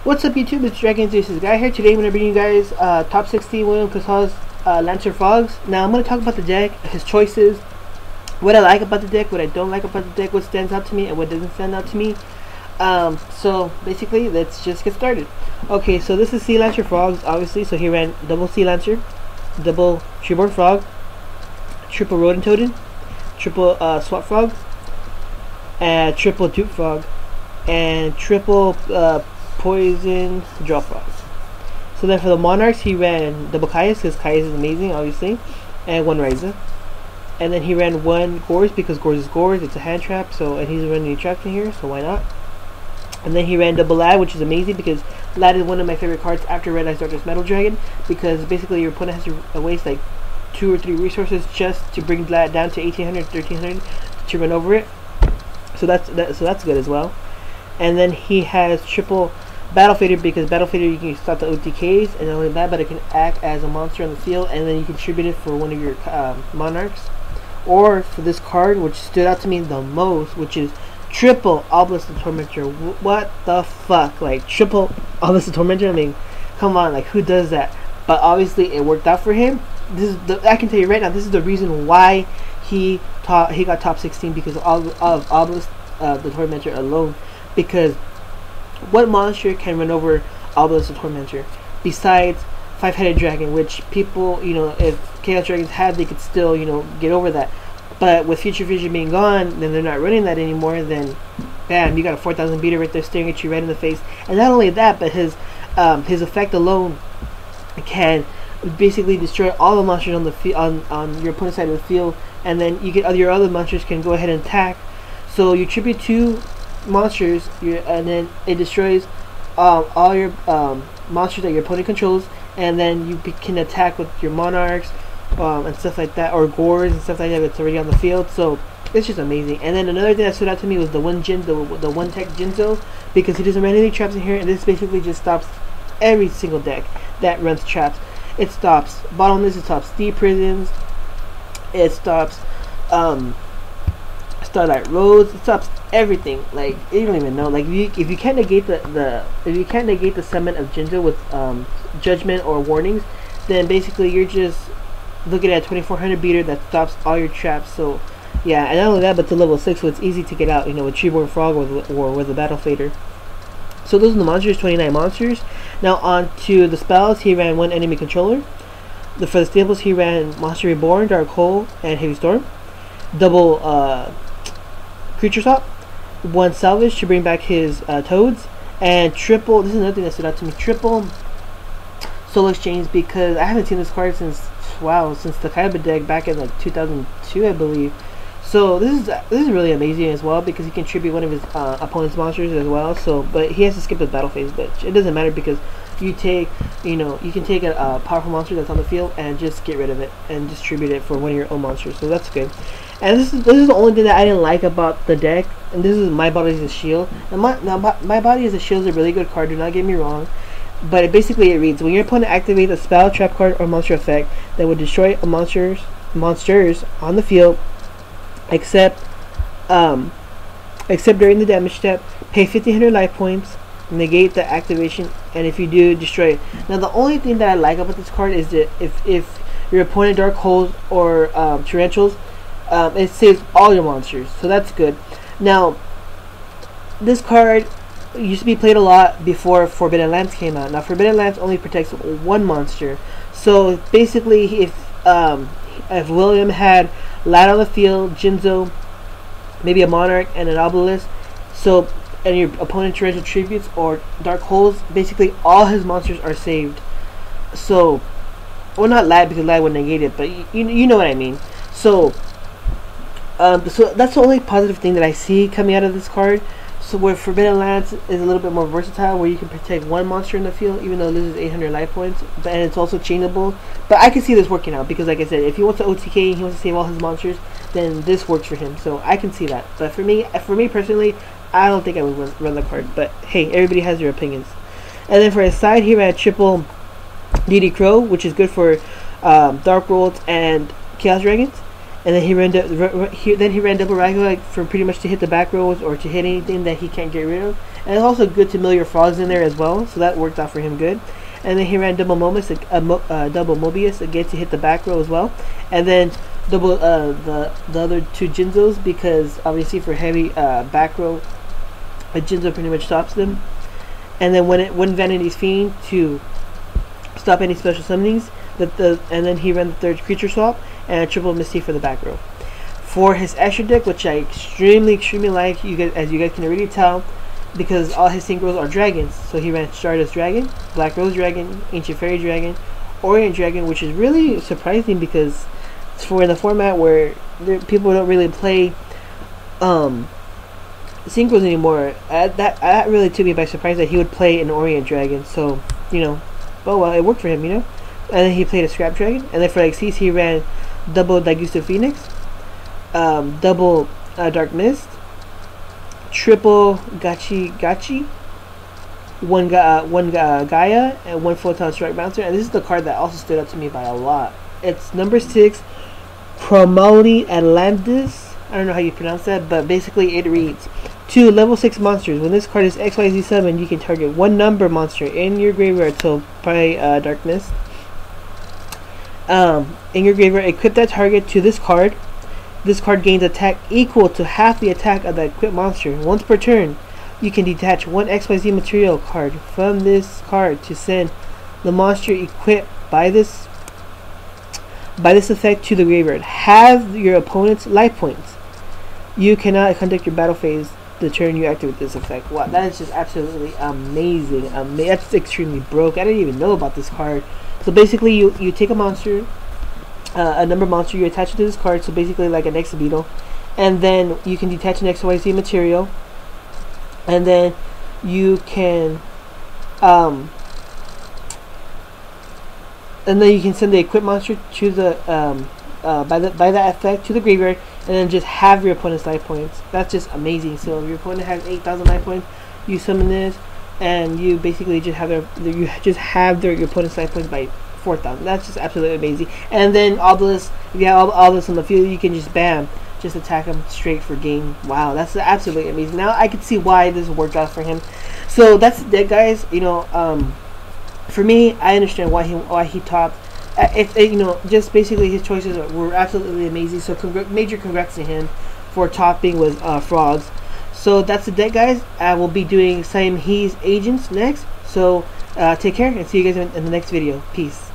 What's up YouTube, it's Dragon Zeus' guy here. Today I'm going to bring you guys top 16 William Casaw's Lancer Frogs. Now I'm going to talk about the deck, his choices, what I like about the deck, what I don't like about the deck, what stands out to me and what doesn't stand out to me. So basically let's just get started. Okay, so this is Sea Lancer Frogs obviously. So he ran double Sea Lancer, double Treeborn Frog, triple Rodent Totem, triple Swap Frog, and triple Dupe Frog, and triple Poison Draw Frogs. So then for the Monarchs he ran double Caius because Caius is amazing obviously, and one Ryza. And then he ran one Gorz because Gorz is Gorz, it's a hand trap, so, and he's running a trap in here, so why not? And then he ran double Lad, which is amazing because Lad is one of my favorite cards after Red Eyes Darkness Metal Dragon, because basically your opponent has to waste like 2 or 3 resources just to bring Lad down to 1800, 1300 to run over it. So that's good as well. And then he has triple Battle Fader because Battle Fader you can stop the OTKs, and not only that, but it can act as a monster on the field, and then you contribute it for one of your Monarchs. Or for this card, which stood out to me the most, which is triple Obelisk the Tormentor. What the fuck? Like, triple Obelisk the Tormentor? I mean, come on, like, who does that? But obviously it worked out for him. This is I can tell you right now, this is the reason why he got top 16, because of Obelisk the Tormentor alone. Because what monster can run over Obelisk the Tormentor besides Five-Headed Dragon, which people, you know, if Chaos Dragons had, they could still, you know, get over that. But with Future Vision being gone, then they're not running that anymore, then bam, you got a 4000 beater right there staring at you right in the face. And not only that, but his effect alone can basically destroy all the monsters on the on your opponent's side of the field, and then you get your other monsters can go ahead and attack. So you tribute 2 monsters, and then it destroys all your monsters that your opponent controls, and then you can attack with your Monarchs and stuff like that, or Gorz and stuff like that that's already on the field. So it's just amazing. And then another thing that stood out to me was the one tech Jinzo, because he doesn't run any traps in here, and this basically just stops every single deck that runs traps. It stops Bottlenecks, it stops Deep Prisons, it stops Starlight Roads, it stops everything. Like, you don't even know. Like, if you can't negate the summon of Jinzo with Judgment or Warnings, then basically you're just looking at a 2400 beater that stops all your traps. So yeah, and not only that, but it's a level 6, so it's easy to get out, you know, with Treeborn Frog or with a Battle Fader. So those are the monsters, 29 monsters. Now on to the spells. He ran one enemy controller. For the stables he ran Monster Reborn, Dark Hole, and Heavy Storm. Double Creature Swap, 1 Salvage to bring back his Toads, and triple, this is another thing that stood out to me, triple Soul Exchange, because I haven't seen this card since the Kaiba deck back in like 2002 I believe. So this is really amazing as well, because he can tribute one of his opponent's monsters as well. So, but he has to skip the battle phase, but it doesn't matter because you can take a powerful monster that's on the field and just get rid of it and distribute it for one of your own monsters. So that's good. And this is the only thing that I didn't like about the deck. And this is My Body as a Shield. And My Body as a Shield is a really good card, do not get me wrong. But it reads, when your opponent activates a spell, trap card, or monster effect that would destroy monsters on the field, except during the damage step, pay 1500 life points, negate the activation, and if you do, destroy it. Now the only thing that I like about this card is that if your opponent Dark Holes or Tarantulas, it saves all your monsters, so that's good. Now this card used to be played a lot before Forbidden Lands came out. Now Forbidden Lands only protects 1 monster, so basically if William had Lad on the field, Jinzo, maybe a Monarch and an Obelisk, so, and your opponent treasure tributes or Dark Holes, basically all his monsters are saved. So, well, not Lad because Lad would negate it, but you know what I mean. So so that's the only positive thing that I see coming out of this card. So where Forbidden Lands is a little bit more versatile, where you can protect 1 monster in the field, even though this is 800 life points, and it's also chainable. But I can see this working out, because like I said, if he wants to OTK and he wants to save all his monsters, then this works for him. So I can see that. But for me personally, I don't think I would run the card. But hey, everybody has their opinions. And then for his side, he ran triple DD Crow, which is good for Dark Worlds and Chaos Dragons. And then he ran double Ragnarok for pretty much to hit the back rows or to hit anything that he can't get rid of. and it's also good to mill your frogs in there as well, so that worked out for him good. And then he ran double double Mobius again to hit the back row as well, and then double the other two Jinzos, because obviously for heavy back row, a Jinzo pretty much stops them. And then when Vanity's Fiend to stop any special summonings, and then he ran the third creature swap and a triple Misty for the back row. For his extra deck, which I extremely like, as you guys can already tell, because all his synchros are dragons. So he ran Stardust Dragon, Black Rose Dragon, Ancient Fairy Dragon, Orient Dragon, which is really surprising because it's for in the format where people don't really play synchros anymore. That really took me by surprise that he would play an Orient Dragon. So, you know, oh well, it worked for him, you know. And then he played a Scrap Dragon, and then for Xyz he ran double Daigusto Phoenix, double Dark Mist, triple Gachi, one Gaia, and one Photon Strike Bouncer. And this is the card that also stood out to me by a lot. It's number 6, Promali Atlantis. I don't know how you pronounce that, but basically it reads: 2 level 6 monsters. When this card is XYZ summoned, you can target one number monster in your graveyard. So play Dark Mist. In your graveyard, equip that target to this card. This card gains attack equal to half the attack of the equipped monster. Once per turn, you can detach one XYZ material card from this card to send the monster equipped by this effect to the graveyard. Have your opponent's life points. You cannot conduct your battle phase the turn you activate this effect. Wow, that is just absolutely amazing. That's extremely broke. I didn't even know about this card. So basically, you take a monster, a number monster, you attach it to this card, so basically like an Exobeetle, and then you can detach an XYZ material, and then you can send the equipped monster to the by that effect to the graveyard, and then just have your opponent's life points. That's just amazing. So if your opponent has 8,000 life points, you summon this, and you basically just have your opponent's life points by 4,000. That's just absolutely amazing. And then Obelisk, if you have Obelisk on the field, you can just just attack him straight for game. Wow, that's absolutely amazing. Now I can see why this worked out for him. So that's it, guys. You know, for me, I understand why he topped. You know, just basically his choices were absolutely amazing. So major congrats to him for topping with frogs. So that's the deck, guys. I will be doing Siamese Agents next. So take care and see you guys in the next video. Peace.